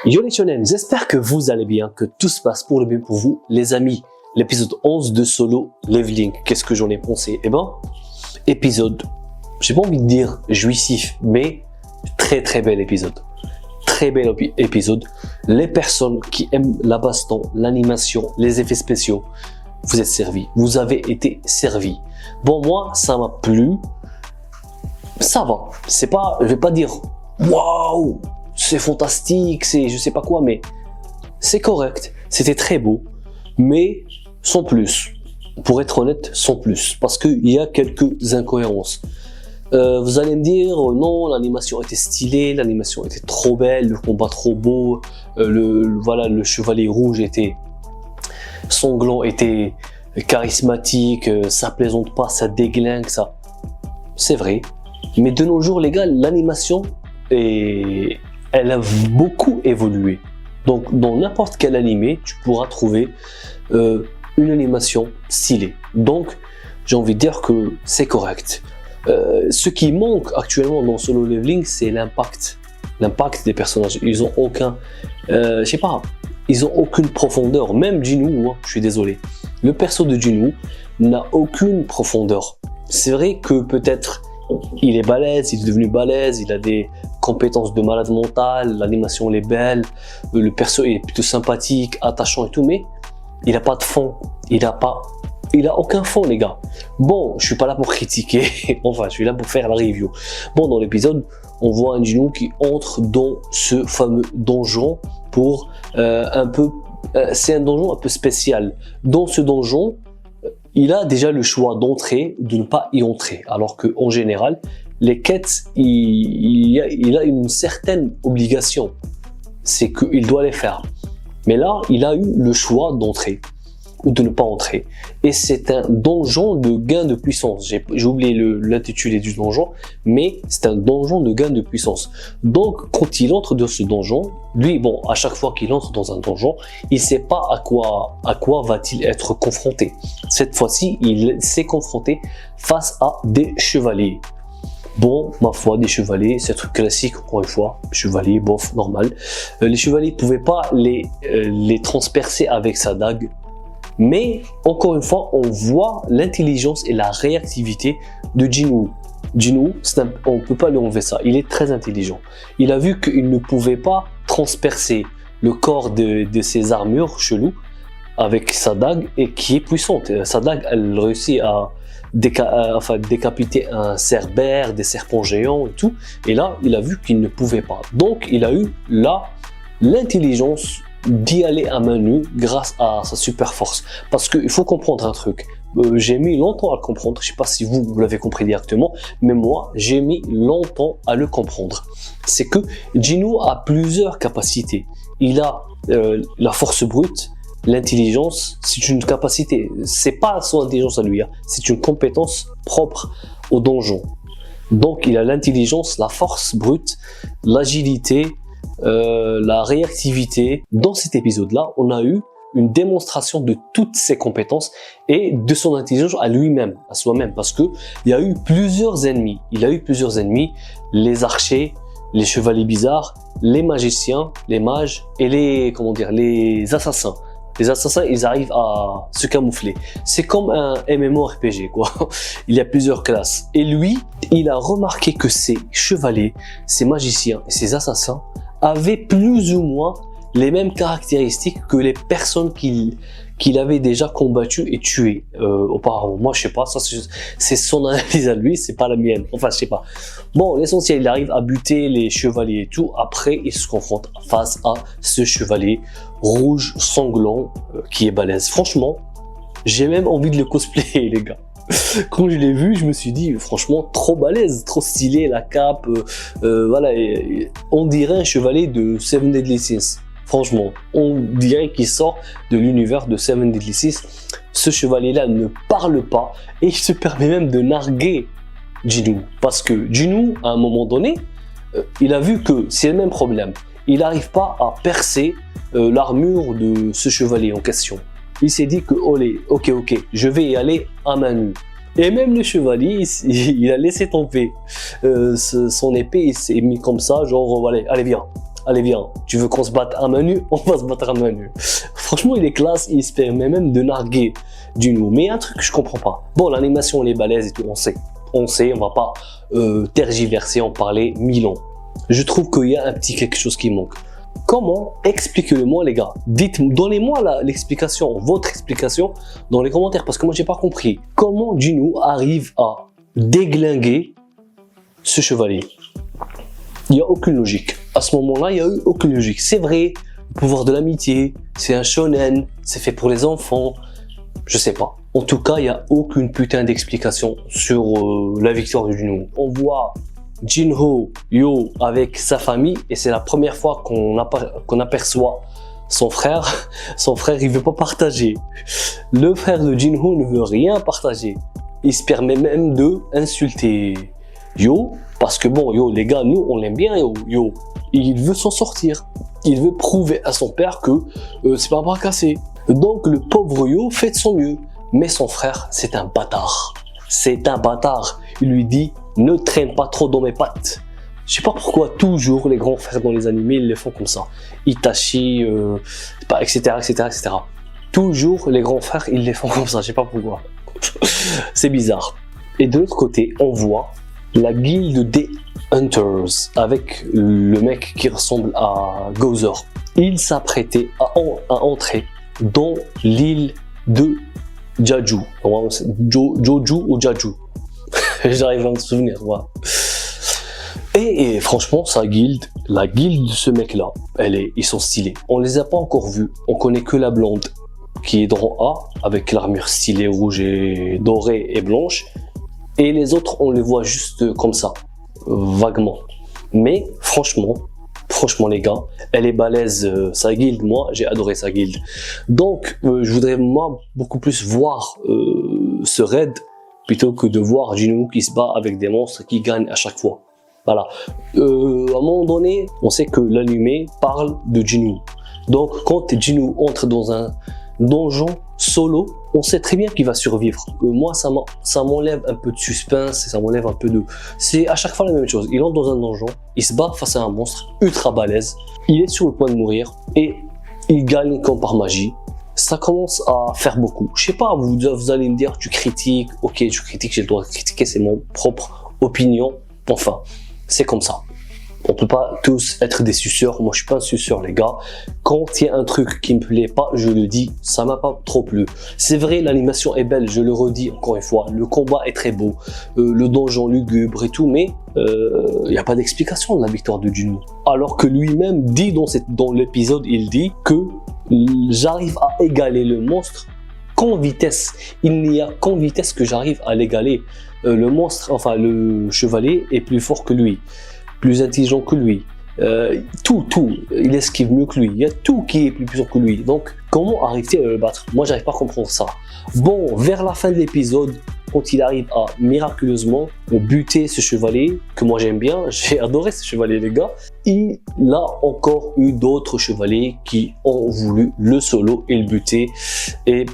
Yo les shonen, j'espère que vous allez bien, que tout se passe pour le bien pour vous, les amis. L'épisode 11 de Solo Leveling, qu'est-ce que j'en ai pensé? Eh ben, épisode, j'ai pas envie de dire jouissif, mais très bel épisode. Très bel épisode. Les personnes qui aiment la baston, l'animation, les effets spéciaux, vous êtes servis. Vous avez été servis. Bon, moi, ça m'a plu. Ça va. C'est pas, je vais pas dire waouh, c'est fantastique, c'est je sais pas quoi, mais c'est correct. C'était très beau, mais sans plus. Pour être honnête, sans plus, parce qu'il y a quelques incohérences. Vous allez me dire, non, l'animation était stylée, l'animation était trop belle, le combat trop beau, le chevalier rouge était sanglant, était charismatique, ça plaisante pas, ça déglingue, ça. C'est vrai. Mais de nos jours, les gars, l'animation, elle a beaucoup évolué. Donc, dans n'importe quel animé, tu pourras trouver une animation stylée. Donc, j'ai envie de dire que c'est correct. Ce qui manque actuellement dans Solo Leveling, c'est l'impact. L'impact des personnages. Ils ont aucun, je sais pas, ils ont aucune profondeur. Même Jinwoo, hein, je suis désolé. Le perso de Jinwoo n'a aucune profondeur. C'est vrai que peut-être il est balèze, il est devenu balèze, il a des compétences de malade mental, l'animation est belle, le perso est plutôt sympathique, attachant et tout, mais il n'a pas de fond. Il a aucun fond, les gars. Bon, je suis pas là pour critiquer, enfin, je suis là pour faire la review. Bon, dans l'épisode, on voit un Jinwoo qui entre dans ce fameux donjon pour c'est un donjon un peu spécial. Dans ce donjon, il a déjà le choix d'entrer ou de ne pas y entrer. Alors qu'en général, les quêtes, il a une certaine obligation. C'est qu'il doit les faire. Mais là, il a eu le choix d'entrer ou de ne pas entrer. Et c'est un donjon de gain de puissance. J'ai oublié l'intitulé du donjon, mais c'est un donjon de gain de puissance. Donc, quand il entre dans ce donjon, lui, bon, à chaque fois qu'il entre dans un donjon, il ne sait pas à quoi va-t-il être confronté. Cette fois-ci, il s'est confronté face à des chevaliers. Bon, ma foi, des chevaliers, c'est un truc classique, encore une fois, chevalier, bof, normal. Les chevaliers ne pouvaient pas les transpercer avec sa dague. Mais, encore une fois, on voit l'intelligence et la réactivité de Jinwoo. Jinwoo, on ne peut pas lui enlever ça, il est très intelligent. Il a vu qu'il ne pouvait pas transpercer le corps de ses armures cheloues avec sa dague, et qui est puissante. Sa dague, elle réussit à décapiter un cerbère, des serpents géants et tout. Et là, il a vu qu'il ne pouvait pas. Donc, il a eu l'intelligence d'y aller à main nue grâce à sa super force. Parce qu'il faut comprendre un truc. J'ai mis longtemps à le comprendre. Je sais pas si vous l'avez compris directement, mais moi, j'ai mis longtemps à le comprendre. C'est que Jinwoo a plusieurs capacités. Il a la force brute, l'intelligence, c'est une capacité. C'est pas son intelligence à lui, hein. C'est une compétence propre au donjon. Donc, il a l'intelligence, la force brute, l'agilité, la réactivité. Dans cet épisode-là, on a eu une démonstration de toutes ses compétences et de son intelligence à lui-même, à soi-même, parce que il y a eu plusieurs ennemis. Il a eu plusieurs ennemis, les archers, les chevaliers bizarres, les magiciens, les mages et les assassins. Les assassins, ils arrivent à se camoufler. C'est comme un MMORPG, quoi. Il y a plusieurs classes. Et lui, il a remarqué que ces chevaliers, ces magiciens et ces assassins avaient plus ou moins les mêmes caractéristiques que les personnes qu'il avait déjà combattues et tuées auparavant. Moi, je sais pas, ça c'est son analyse à lui, c'est pas la mienne. Enfin, je sais pas. Bon, l'essentiel, il arrive à buter les chevaliers et tout. Après, il se confronte face à ce chevalier rouge sanglant qui est balèze. Franchement, j'ai même envie de le cosplayer, les gars. Quand je l'ai vu, je me suis dit, franchement, trop balèze, trop stylé, la cape, voilà, on dirait un chevalier de Seven Deadly Sins. Franchement, on dirait qu'il sort de l'univers de Seven Deadly Sins. Ce chevalier-là ne parle pas et il se permet même de narguer Jinwoo. Parce que Jinwoo, à un moment donné, il a vu que c'est le même problème. Il n'arrive pas à percer l'armure de ce chevalier en question. Il s'est dit que, ok, je vais y aller à main nue. Et même le chevalier, il a laissé tomber son épée, il s'est mis comme ça, genre, allez viens, allez viens, tu veux qu'on se batte à main nue, on va se battre à main nue. Franchement, il est classe, il se permet même de narguer Jinwoo. Mais il y a un truc que je comprends pas. Bon, l'animation, elle est balèze et tout, on sait, on va pas tergiverser, en parler 1000 ans. Je trouve qu'il y a un petit quelque chose qui manque. Comment? Expliquez-le-moi les gars. Donnez-moi l'explication, votre explication dans les commentaires, parce que moi j'ai pas compris. Comment Jinwoo arrive à déglinguer ce chevalier? Il n'y a aucune logique. À ce moment-là, il n'y a eu aucune logique. C'est vrai, le pouvoir de l'amitié, c'est un shonen, c'est fait pour les enfants, je sais pas. En tout cas, il n'y a aucune putain d'explication sur la victoire de Jinwoo. On voit Jinho Yo avec sa famille et c'est la première fois qu'on aperçoit son frère. Son frère, il veut pas partager. Le frère de Jinho ne veut rien partager. Il se permet même de insulter Yo parce que bon, Yo, les gars, nous on l'aime bien, Yo. Il veut s'en sortir. Il veut prouver à son père que c'est pas un bras cassé. Donc le pauvre Yo fait de son mieux. Mais son frère, c'est un bâtard. C'est un bâtard. Il lui dit, ne traîne pas trop dans mes pattes. Je sais pas pourquoi toujours les grands frères dans les animés, ils les font comme ça. Itachi, etc., etc., etc. Toujours les grands frères, ils les font comme ça. Je sais pas pourquoi. C'est bizarre. Et de l'autre côté, on voit la guilde des Hunters avec le mec qui ressemble à Gozer. Il s'apprêtait à entrer dans l'île de Jeju. Joju ou Jeju. J'arrive à me souvenir, voilà. Et franchement, sa guilde, la guilde de ce mec-là, ils sont stylés. On les a pas encore vus. On connaît que la blonde qui est dans A, avec l'armure stylée rouge et dorée et blanche. Et les autres, on les voit juste comme ça, vaguement. Mais franchement les gars, elle est balèze, sa guilde. Moi, j'ai adoré sa guilde. Donc, je voudrais moi beaucoup plus voir ce raid plutôt que de voir Jinwoo qui se bat avec des monstres qui gagnent à chaque fois. Voilà. À un moment donné, on sait que l'animé parle de Jinwoo. Donc, quand Jinwoo entre dans un donjon solo, on sait très bien qu'il va survivre. Moi, ça m'enlève un peu de suspense, ça m'enlève un peu de... C'est à chaque fois la même chose. Il entre dans un donjon, il se bat face à un monstre ultra balèze, il est sur le point de mourir et il gagne comme par magie. Ça commence à faire beaucoup. Je sais pas, vous allez me dire, tu critiques, ok, je critique, j'ai le droit de critiquer, c'est mon propre opinion. Enfin, c'est comme ça. On peut pas tous être des suceurs. Moi, je suis pas un suceur, les gars. Quand il y a un truc qui me plaît pas, je le dis, ça m'a pas trop plu. C'est vrai, l'animation est belle, je le redis encore une fois. Le combat est très beau, le donjon lugubre et tout, mais il n'y a pas d'explication de la victoire de Jinwoo. Alors que lui-même dit dans l'épisode, il dit que j'arrive à égaler le monstre qu'en vitesse. Il n'y a qu'en vitesse que j'arrive à l'égaler. Le monstre, enfin le chevalier est plus fort que lui, plus intelligent que lui. Tout, il esquive mieux que lui. Il y a tout qui est plus puissant que lui. Donc, comment arrive-t-il à le battre? Moi, j'arrive pas à comprendre ça. Bon, vers la fin de l'épisode, quand il arrive à miraculeusement buter ce chevalier, que moi j'aime bien, j'ai adoré ce chevalier les gars, il a encore eu d'autres chevaliers qui ont voulu le solo et le buter. Et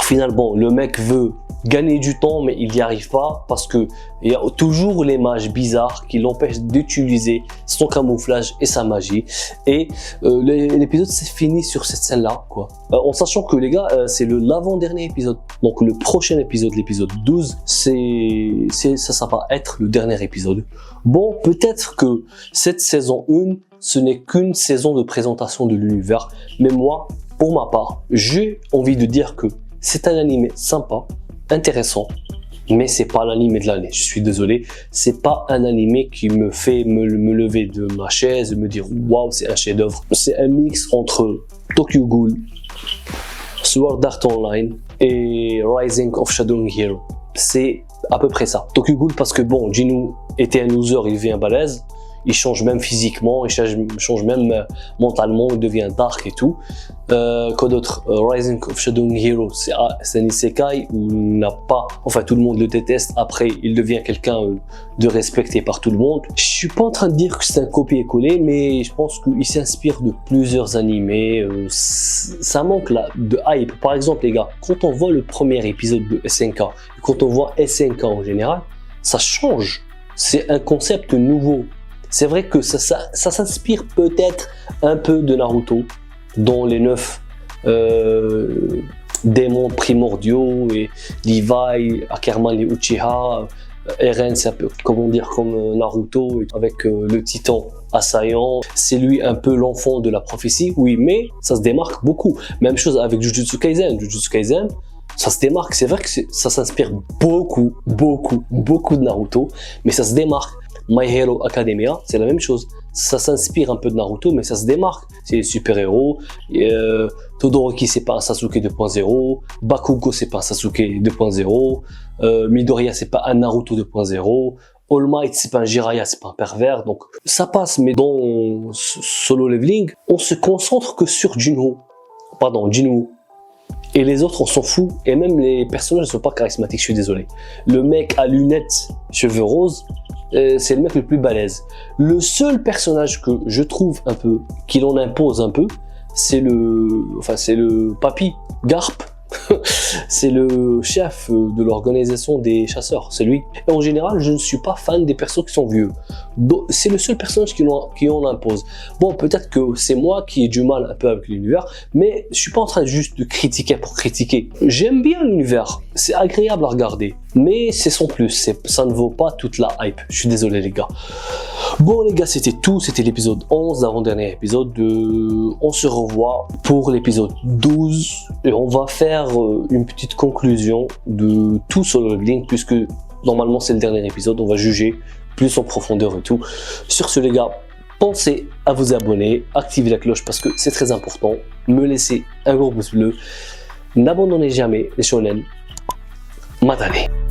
finalement, le mec veut gagner du temps, mais il n'y arrive pas parce que il y a toujours les mages bizarres qui l'empêchent d'utiliser son camouflage et sa magie. Et l'épisode s'est fini sur cette scène-là, quoi. En sachant que les gars, c'est l'avant-dernier épisode. Donc le prochain épisode, l'épisode 12, ça va être le dernier épisode. Bon, peut-être que cette saison 1, ce n'est qu'une saison de présentation de l'univers, mais moi, pour ma part, j'ai envie de dire que c'est un animé sympa, intéressant, mais c'est pas l'animé de l'année. Je suis désolé, c'est pas un animé qui me fait me lever de ma chaise et me dire waouh, c'est un chef-d'œuvre. C'est un mix entre Tokyo Ghoul, Sword Art Online et Rising of Shadow Hero. C'est à peu près ça. Tokyo Ghoul parce que bon, Jinwoo était un loser, il devient balèze. Il change même physiquement, il change même mentalement, il devient dark et tout. Quoi d'autre? Rising of Shadow Hero, c'est un isekai où il n'a pas, enfin tout le monde le déteste. Après, il devient quelqu'un de respecté par tout le monde. Je suis pas en train de dire que c'est un copier-coller, mais je pense qu'il s'inspire de plusieurs animés. Ça manque là de hype. Par exemple, les gars, quand on voit le premier épisode de SNK, quand on voit SNK en général, ça change. C'est un concept nouveau. C'est vrai que ça s'inspire peut-être un peu de Naruto, dont les 9 démons primordiaux, et Levi, Ackerman, les Uchiha, Eren, c'est un peu, comment dire, comme Naruto, avec le titan assaillant. C'est lui un peu l'enfant de la prophétie, oui, mais ça se démarque beaucoup. Même chose avec Jujutsu Kaisen. Jujutsu Kaisen, ça se démarque. C'est vrai que ça s'inspire beaucoup de Naruto, mais ça se démarque. My Hero Academia, c'est la même chose. Ça s'inspire un peu de Naruto, mais ça se démarque. C'est les super-héros. Todoroki, c'est pas un Sasuke 2.0. Bakugo, c'est pas un Sasuke 2.0. Midoriya, c'est pas un Naruto 2.0. All Might, c'est pas un Jiraiya, c'est pas un pervers. Donc ça passe, mais dans Solo Leveling, on se concentre que sur Jinwoo. Et les autres, on s'en fout. Et même les personnages ne sont pas charismatiques, je suis désolé. Le mec à lunettes, cheveux roses, c'est le mec le plus balèze. Le seul personnage que je trouve un peu, qui l'en impose un peu, c'est le papy, Garp. C'est le chef de l'organisation des chasseurs, c'est lui. Et en général, je ne suis pas fan des persos qui sont vieux. C'est le seul personnage qui en impose. Bon, peut-être que c'est moi qui ai du mal un peu avec l'univers, mais je suis pas en train juste de critiquer pour critiquer. J'aime bien l'univers, c'est agréable à regarder, mais c'est son plus, ça ne vaut pas toute la hype. Je suis désolé les gars. Bon les gars, c'était tout, c'était l'épisode 11, l'avant-dernier épisode. On se revoit pour l'épisode 12 et on va faire une petite conclusion de tout Solo Leveling, puisque normalement c'est le dernier épisode, on va juger plus en profondeur et tout. Sur ce les gars, pensez à vous abonner, activez la cloche parce que c'est très important, me laissez un gros pouce bleu, n'abandonnez jamais les shonen, matane.